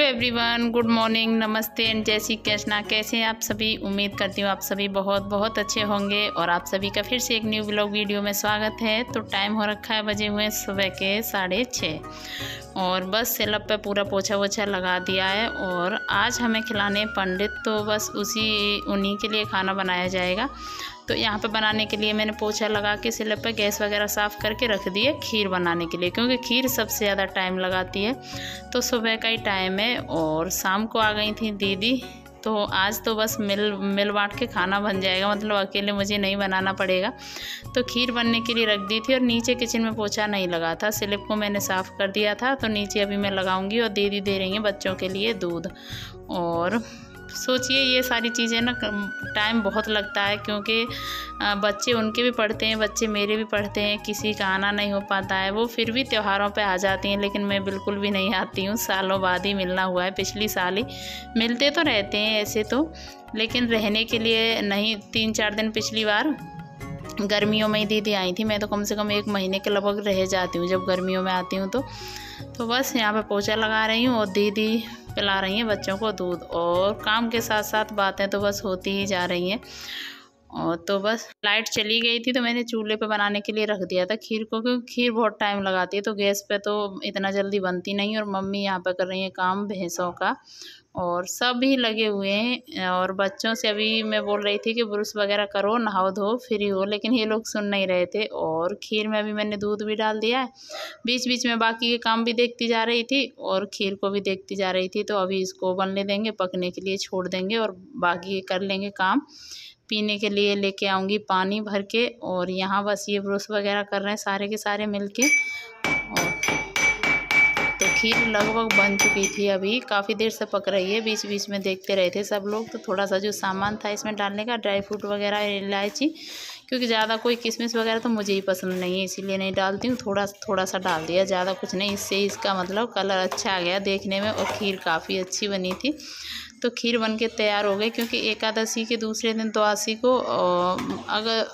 Everyone, good morning, नमस्ते and जय श्री कृष्णा। कैसे हैं आप सभी? उम्मीद करती हूँ आप सभी बहुत बहुत अच्छे होंगे और आप सभी का फिर से एक न्यू ब्लॉग वीडियो में स्वागत है। तो टाइम हो रखा है, बजे हुए सुबह के 6:30 और बस सेलअप पे पूरा पोछा वोछा लगा दिया है। और आज हमें खिलाने पंडित, तो बस उन्हीं के लिए खाना बनाया जाएगा। तो यहाँ पे बनाने के लिए मैंने पोछा लगा के सिलप पे गैस वगैरह साफ़ करके रख दी है खीर बनाने के लिए, क्योंकि खीर सबसे ज़्यादा टाइम लगाती है। तो सुबह का ही टाइम है और शाम को आ गई थी दीदी, तो आज तो बस मिल बांट के खाना बन जाएगा, मतलब अकेले मुझे नहीं बनाना पड़ेगा। तो खीर बनने के लिए रख दी थी और नीचे किचन में पोछा नहीं लगा था, स्लिप को मैंने साफ़ कर दिया था। तो नीचे अभी मैं लगाऊंगी और दीदी दे रही हैं बच्चों के लिए दूध। और सोचिए ये सारी चीज़ें ना टाइम बहुत लगता है, क्योंकि बच्चे उनके भी पढ़ते हैं, बच्चे मेरे भी पढ़ते हैं, किसी का आना नहीं हो पाता है। वो फिर भी त्योहारों पे आ जाती हैं, लेकिन मैं बिल्कुल भी नहीं आती हूँ। सालों बाद ही मिलना हुआ है, पिछली साल ही मिलते तो रहते हैं ऐसे तो, लेकिन रहने के लिए नहीं। 3-4 दिन पिछली बार गर्मियों में ही दीदी आई थी। मैं तो कम से कम 1 महीने के लगभग रह जाती हूँ जब गर्मियों में आती हूँ। तो बस यहाँ पे पोछा लगा रही हूँ और दीदी पिला रही हैं बच्चों को दूध, और काम के साथ साथ बातें तो बस होती ही जा रही हैं। और तो बस लाइट चली गई थी तो मैंने चूल्हे पे बनाने के लिए रख दिया था खीर को, क्योंकि खीर बहुत टाइम लगाती है, तो गैस पे तो इतना जल्दी बनती नहीं। और मम्मी यहाँ पे कर रही है काम भैंसों का, और सब ही लगे हुए हैं। और बच्चों से अभी मैं बोल रही थी कि ब्रश वगैरह करो, नहाओ धो, फ्री हो, लेकिन ये लोग सुन नहीं रहे थे। और खीर में अभी मैंने दूध भी डाल दिया है। बीच बीच में बाकी के काम भी देखती जा रही थी और खीर को भी देखती जा रही थी। तो अभी इसको बनने देंगे, पकने के लिए छोड़ देंगे और बाकी कर लेंगे काम। पीने के लिए लेके आऊँगी पानी भर के। और यहाँ बस ये ब्रश वगैरह कर रहे हैं सारे के सारे मिल के। और तो खीर लगभग बन चुकी थी, अभी काफ़ी देर से पक रही है। बीच बीच में देखते रहे थे सब लोग। तो थोड़ा सा जो सामान था इसमें डालने का, ड्राई फ्रूट वगैरह, इलायची, क्योंकि ज़्यादा कोई किशमिश वगैरह तो मुझे ही पसंद नहीं है, इसीलिए नहीं डालती हूँ। थोड़ा सा डाल दिया, ज़्यादा कुछ नहीं। इससे इसका मतलब कलर अच्छा आ गया देखने में, और खीर काफ़ी अच्छी बनी थी। तो खीर बन के तैयार हो गई, क्योंकि एकादशी के दूसरे दिन द्वादशी को अगर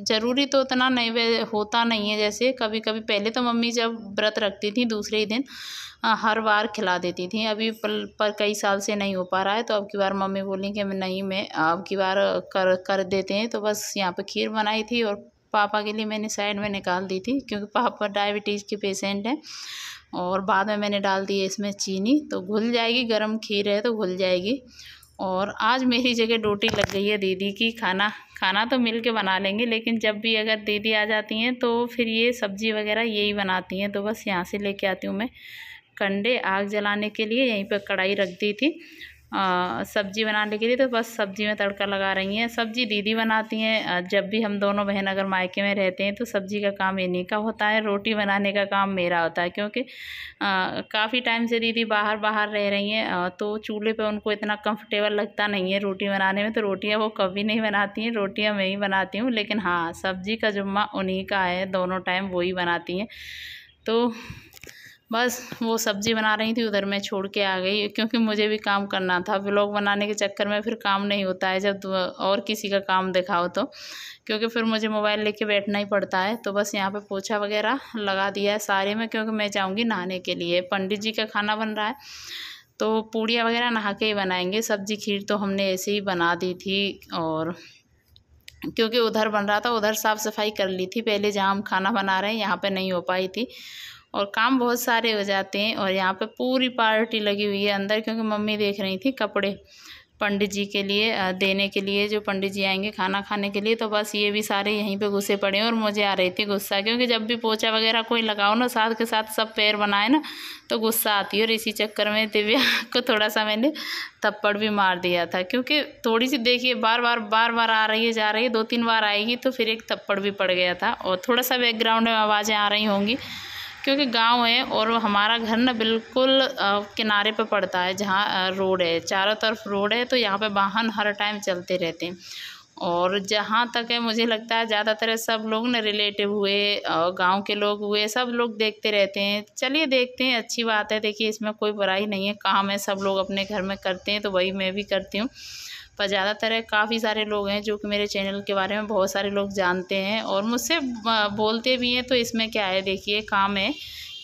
ज़रूरी तो उतना नहीं होता नहीं है। जैसे कभी कभी पहले तो मम्मी जब व्रत रखती थी दूसरे ही दिन हर बार खिला देती थी। अभी पर कई साल से नहीं हो पा रहा है, तो अब की बार मम्मी बोली कि मैं अब की बार कर देते हैं। तो बस यहाँ पे खीर बनाई थी और पापा के लिए मैंने साइड में निकाल दी थी, क्योंकि पापा डायबिटीज़ के पेशेंट हैं। और बाद में मैंने डाल दी है इसमें चीनी, तो घुल जाएगी, गर्म खीर है तो घुल जाएगी। और आज मेरी जगह ड्यूटी लग गई है दीदी की। खाना तो मिल के बना लेंगे, लेकिन जब भी अगर दीदी आ जाती हैं तो फिर ये सब्ज़ी वगैरह यही बनाती हैं। तो बस यहाँ से लेके आती हूँ मैं कंडे आग जलाने के लिए। यहीं पर कढ़ाई रख दी थी सब्ज़ी बनाने के लिए, तो बस सब्ज़ी में तड़का लगा रही हैं। सब्ज़ी दीदी बनाती हैं। जब भी हम दोनों बहन अगर मायके में रहते हैं तो सब्ज़ी का काम इन्हीं का होता है, रोटी बनाने का काम मेरा होता है, क्योंकि काफ़ी टाइम से दीदी बाहर रह रही हैं। तो चूल्हे पे उनको इतना कंफर्टेबल लगता नहीं है रोटी बनाने में, तो रोटियां वो कभी नहीं बनाती हैं, रोटियां मैं ही बनाती हूँ। लेकिन हाँ, सब्ज़ी का जुम्मा उन्हीं का है, दोनों टाइम वो ही बनाती हैं। तो बस वो सब्ज़ी बना रही थी, उधर मैं छोड़ के आ गई, क्योंकि मुझे भी काम करना था। व्लॉग बनाने के चक्कर में फिर काम नहीं होता है जब और किसी का काम दिखाओ तो, क्योंकि फिर मुझे मोबाइल लेके बैठना ही पड़ता है। तो बस यहाँ पे पोछा वगैरह लगा दिया है सारे में, क्योंकि मैं जाऊँगी नहाने के लिए। पंडित जी का खाना बन रहा है, तो पूड़ियाँ वगैरह नहा के ही बनाएंगे। सब्ज़ी खीर तो हमने ऐसे ही बना दी थी, और क्योंकि उधर बन रहा था, उधर साफ़ सफाई कर ली थी पहले जहाँ हम खाना बना रहे हैं, यहाँ पे नहीं हो पाई थी। और काम बहुत सारे हो जाते हैं। और यहाँ पे पूरी पार्टी लगी हुई है अंदर, क्योंकि मम्मी देख रही थी कपड़े पंडित जी के लिए देने के लिए, जो पंडित जी आएंगे खाना खाने के लिए। तो बस ये भी सारे यहीं पे घुसे पड़े हैं, और मुझे आ रही थी गुस्सा, क्योंकि जब भी पोछा वगैरह कोई लगाओ ना, साथ के साथ सब पैर बनाए ना, तो गुस्सा आती है। और इसी चक्कर में दिव्या को थोड़ा सा मैंने थप्पड़ भी मार दिया था, क्योंकि थोड़ी सी देखिए बार बार आ रही है जा रही है, 2-3 बार आएगी, तो फिर एक थप्पड़ भी पड़ गया था। और थोड़ा सा बैकग्राउंड में आवाज़ें आ रही होंगी, क्योंकि गांव है और हमारा घर ना बिल्कुल किनारे पे पड़ता है, जहाँ रोड है, चारों तरफ रोड है। तो यहाँ पे वाहन हर टाइम चलते रहते हैं। और जहाँ तक है मुझे लगता है ज़्यादातर सब लोग ना रिलेटिव हुए, गांव के लोग हुए, सब लोग देखते रहते हैं। चलिए देखते हैं, अच्छी बात है। देखिए इसमें कोई बुराई नहीं है, काम है, सब लोग अपने घर में करते हैं, तो वही मैं भी करती हूँ। पर ज़्यादातर है काफ़ी सारे लोग हैं जो कि मेरे चैनल के बारे में बहुत सारे लोग जानते हैं और मुझसे बोलते भी हैं। तो इसमें क्या है, देखिए काम है,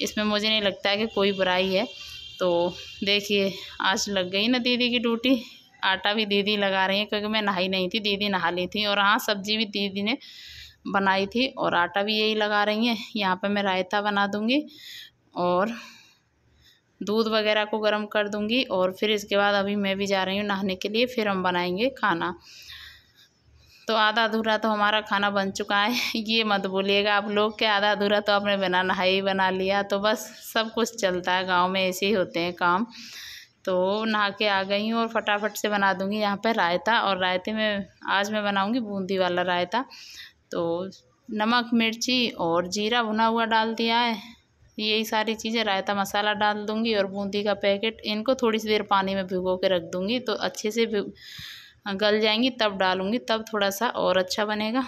इसमें मुझे नहीं लगता है कि कोई बुराई है। तो देखिए आज लग गई ना दीदी की ड्यूटी। आटा भी दीदी लगा रही है क्योंकि मैं नहाई नहीं थी, दीदी नहा ली थी। और हाँ, सब्जी भी दीदी ने बनाई थी और आटा भी यही लगा रही हैं। यहाँ पे मैं रायता बना दूँगी और दूध वगैरह को गर्म कर दूँगी। और फिर इसके बाद अभी मैं भी जा रही हूँ नहाने के लिए, फिर हम बनाएंगे खाना। तो आधा अधूरा तो हमारा खाना बन चुका है। ये मत बोलिएगा आप लोग कि आधा अधूरा तो आपने बिना नहाए ही बना लिया। तो बस सब कुछ चलता है, गांव में ऐसे ही होते हैं काम। तो नहा के आ गई हूँ और फटाफट से बना दूँगी यहाँ पे रायता। और रायते में आज मैं बनाऊँगी बूंदी वाला रायता। तो नमक, मिर्ची और जीरा भुना हुआ डाल दिया है, यही सारी चीज़ें। रायता मसाला डाल दूँगी और बूंदी का पैकेट, इनको थोड़ी सी देर पानी में भिगो के रख दूँगी तो अच्छे से गल जाएंगी, तब डालूँगी, तब थोड़ा सा और अच्छा बनेगा।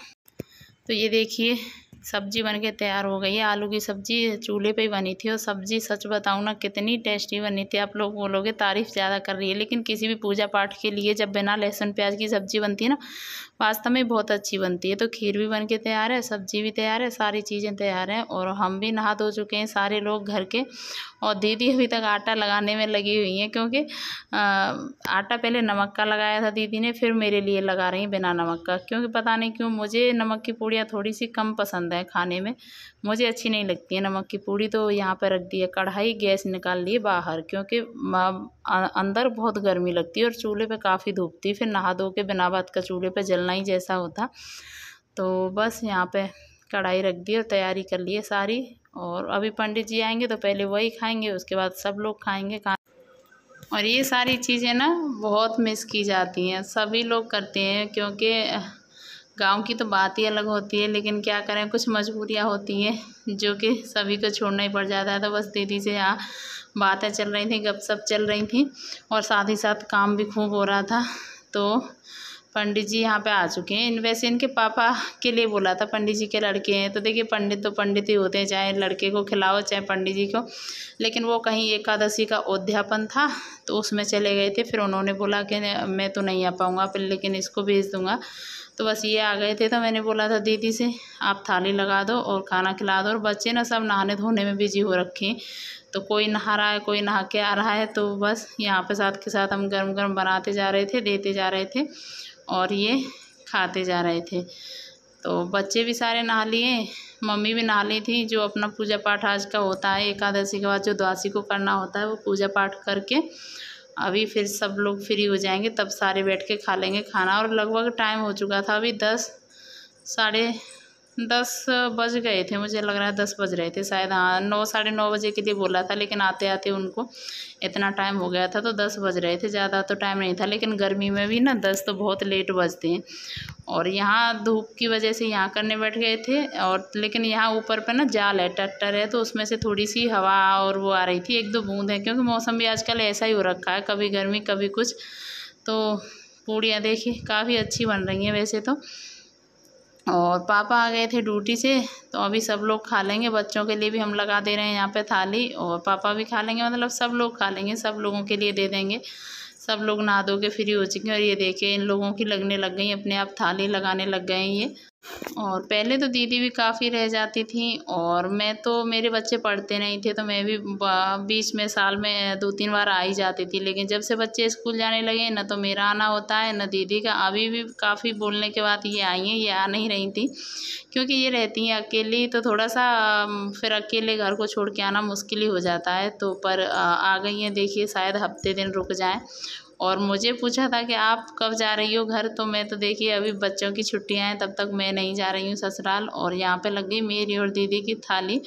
तो ये देखिए सब्जी बनके तैयार हो गई है। आलू की सब्जी चूल्हे पे ही बनी थी और सब्जी सच बताऊँ ना कितनी टेस्टी बनी थी। आप लोग बोलोगे तारीफ़ ज़्यादा कर रही है, लेकिन किसी भी पूजा पाठ के लिए जब बिना लहसुन प्याज की सब्जी बनती है ना, वास्तव में बहुत अच्छी बनती है। तो खीर भी बनके तैयार है, सब्जी भी तैयार है, सारी चीज़ें तैयार हैं। और हम भी नहा धो चुके हैं सारे लोग घर के। और दीदी अभी तक आटा लगाने में लगी हुई हैं क्योंकि आटा पहले नमक का लगाया था दीदी ने, फिर मेरे लिए लगा रही हैं बिना नमक का। क्योंकि पता नहीं क्यों मुझे नमक की पूड़ियाँ थोड़ी सी कम पसंद है खाने में, मुझे अच्छी नहीं लगती है नमक की पूड़ी। तो यहाँ पर रख दी है कढ़ाई, गैस निकाल ली बाहर क्योंकि अंदर बहुत गर्मी लगती है और चूल्हे पे काफ़ी धूप थी। फिर नहा धो के बिना बात का चूल्हे पे जलना ही जैसा होता। तो बस यहाँ पे कढ़ाई रख दी और तैयारी कर ली है सारी। और अभी पंडित जी आएंगे तो पहले वही खाएंगे, उसके बाद सब लोग खाएंगे और ये सारी चीज़ें ना बहुत मिस की जाती हैं, सभी लोग करते हैं क्योंकि गांव की तो बात ही अलग होती है। लेकिन क्या करें, कुछ मजबूरियां होती हैं जो कि सभी को छोड़ना ही पड़ जाता है। तो बस दीदी से यहाँ बातें चल रही थी, गपशप चल रही थी और साथ ही साथ काम भी खूब हो रहा था। तो पंडित जी यहाँ पे आ चुके हैं। वैसे इनके पापा के लिए बोला था, पंडित जी के लड़के हैं। तो देखिए पंडित तो पंडित ही होते हैं, चाहे लड़के को खिलाओ चाहे पंडित जी को। लेकिन वो कहीं एकादशी का उद्यापन था तो उसमें चले गए थे। फिर उन्होंने बोला कि मैं तो नहीं आ पाऊँगा फिर, लेकिन इसको भेज दूँगा। तो बस ये आ गए थे। तो मैंने बोला था दीदी से आप थाली लगा दो और खाना खिला दो। और बच्चे ना सब नहाने धोने में बिजी हो रखे हैं, तो कोई नहा रहा है, कोई नहा के आ रहा है। तो बस यहाँ पे साथ के साथ हम गरम गरम बनाते जा रहे थे, देते जा रहे थे और ये खाते जा रहे थे। तो बच्चे भी सारे नहा लिए, मम्मी भी नहा ली थी। जो अपना पूजा पाठ आज का होता है, एकादशी के बाद जो द्वादशी को करना होता है, वो पूजा पाठ करके अभी फिर सब लोग फ्री हो जाएंगे, तब सारे बैठ के खा लेंगे खाना। और लगभग टाइम हो चुका था, अभी 10 साढ़े 10 बज गए थे, मुझे लग रहा है 10 बज रहे थे शायद। हाँ 9 साढ़े 9 बजे के लिए बोला था, लेकिन आते आते उनको इतना टाइम हो गया था तो 10 बज रहे थे। ज़्यादा तो टाइम नहीं था, लेकिन गर्मी में भी ना 10 तो बहुत लेट बजते हैं। और यहाँ धूप की वजह से यहाँ करने बैठ गए थे। और लेकिन यहाँ ऊपर पे ना जाल है, ट्रैक्टर है, तो उसमें से थोड़ी सी हवा और वो आ रही थी, 1-2 बूंद है। क्योंकि मौसम भी आजकल ऐसा ही हो रखा है, कभी गर्मी कभी कुछ। तो पूड़ियाँ देखिए काफ़ी अच्छी बन रही हैं वैसे तो। और पापा आ गए थे ड्यूटी से, तो अभी सब लोग खा लेंगे। बच्चों के लिए भी हम लगा दे रहे हैं यहाँ पे थाली, और पापा भी खा लेंगे, मतलब सब लोग खा लेंगे, सब लोगों के लिए दे देंगे। सब लोग नहा धो के फ्री हो चुके हैं। और ये देखिए इन लोगों की लगने लग गई, अपने आप थाली लगाने लग गए हैं ये। और पहले तो दीदी भी काफ़ी रह जाती थी, और मैं तो, मेरे बच्चे पढ़ते नहीं थे तो मैं भी बीच में साल में 2-3 बार आ ही जाती थी। लेकिन जब से बच्चे स्कूल जाने लगे, न तो मेरा आना होता है न दीदी का। अभी भी काफ़ी बोलने के बाद ये आई हैं, ये आ नहीं रही थी क्योंकि ये रहती हैं अकेली, तो थोड़ा सा फिर अकेले घर को छोड़ के आना मुश्किल ही हो जाता है। तो पर आ गई हैं, देखिए शायद हफ्ते दिन रुक जाएँ। और मुझे पूछा था कि आप कब जा रही हो घर, तो मैं तो देखिए अभी बच्चों की छुट्टियां हैं, तब तक मैं नहीं जा रही हूँ ससुराल। और यहाँ पे लग गई मेरी और दीदी की थाली।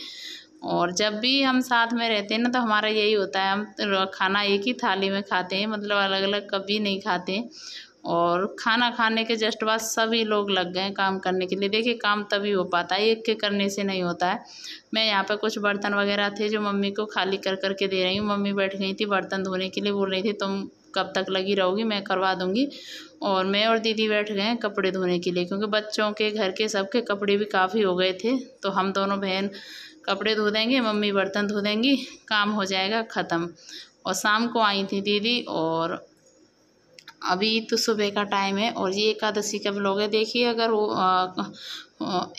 और जब भी हम साथ में रहते हैं ना, तो हमारा यही होता है, हम खाना एक ही थाली में खाते हैं, मतलब अलग अलग कभी नहीं खाते। और खाना खाने के जस्ट बाद सभी लोग लग गए काम करने के लिए। देखिए काम तभी हो पाता है, एक के करने से नहीं होता है। मैं यहाँ पे कुछ बर्तन वगैरह थे जो मम्मी को खाली कर करके दे रही हूँ। मम्मी बैठ गई थी बर्तन धोने के लिए, बोल रही थी तुम कब तक लगी रहोगी, मैं करवा दूँगी। और मैं और दीदी बैठ गए हैं कपड़े धोने के लिए, क्योंकि बच्चों के, घर के, सबके कपड़े भी काफ़ी हो गए थे। तो हम दोनों बहन कपड़े धो देंगे, मम्मी बर्तन धो देंगी, काम हो जाएगा ख़त्म। और शाम को आई थी दीदी, और अभी तो सुबह का टाइम है। और ये एकादशी का व्लॉग है, देखिए अगर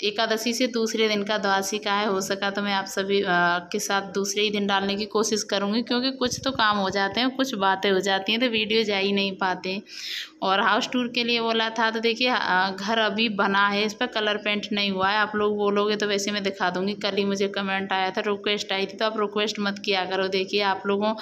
एकादशी से दूसरे दिन का द्वादशी का है। हो सका तो मैं आप सभी के साथ दूसरे ही दिन डालने की कोशिश करूँगी, क्योंकि कुछ तो काम हो जाते हैं, कुछ बातें हो जाती हैं तो वीडियो जा ही नहीं पाते। और हाउस टूर के लिए बोला था तो देखिए घर अभी बना है, इस पर कलर पेंट नहीं हुआ है। आप लोग बोलोगे तो वैसे मैं दिखा दूँगी। कल ही मुझे कमेंट आया था, रिक्वेस्ट आई थी, तो आप रिक्वेस्ट मत किया करो। देखिए आप लोगों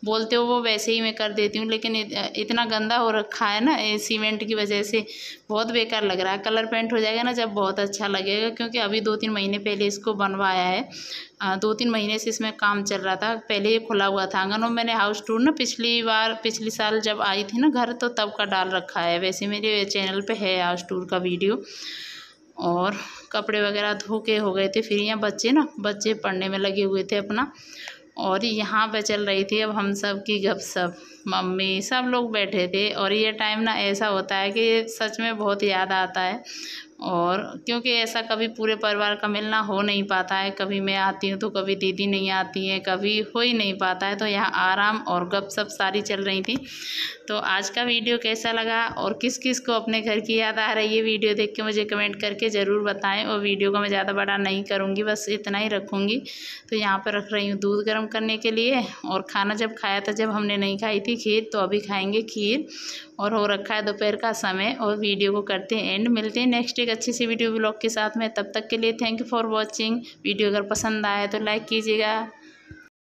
बोलते हो वो वैसे ही मैं कर देती हूँ, लेकिन इतना गंदा हो रखा है ना सीमेंट की वजह से, बहुत बेकार लग रहा है। कलर पेंट हो जाएगा ना जब बहुत अच्छा लगेगा, क्योंकि अभी 2-3 महीने पहले इसको बनवाया है। 2-3 महीने से इसमें काम चल रहा था। पहले ये खुला हुआ था आंगन, और मैंने हाउस टूर ना पिछली साल जब आई थी ना घर, तो तब का डाल रखा है। वैसे मेरे चैनल पे है हाउस टूर का वीडियो। और कपड़े वगैरह धो के हो गए थे फिर, यहाँ बच्चे पढ़ने में लगे हुए थे अपना। और यहाँ पे चल रही थी अब हम सब की गपशप। मम्मी सब लोग बैठे थे, और ये टाइम ना ऐसा होता है कि सच में बहुत याद आता है। और क्योंकि ऐसा कभी पूरे परिवार का मिलना हो नहीं पाता है, कभी मैं आती हूँ तो कभी दीदी नहीं आती हैं, कभी हो ही नहीं पाता है। तो यहाँ आराम और गपशप सारी चल रही थी। तो आज का वीडियो कैसा लगा और किस किस को अपने घर की याद आ रही है, वीडियो देख के मुझे कमेंट करके ज़रूर बताएं। और वीडियो को मैं ज़्यादा बड़ा नहीं करूँगी, बस इतना ही रखूँगी। तो यहाँ पर रख रही हूँ दूध गर्म करने के लिए। और खाना जब खाया था, जब हमने नहीं खाई थी खीर, तो अभी खाएँगे खीर। और हो रखा है दोपहर का समय। और वीडियो को करते हैं एंड, मिलते हैं नेक्स्ट एक अच्छी सी वीडियो ब्लॉग के साथ में। तब तक के लिए thank you for watching. Video अगर पसंद आए तो लाइक कीजिएगा,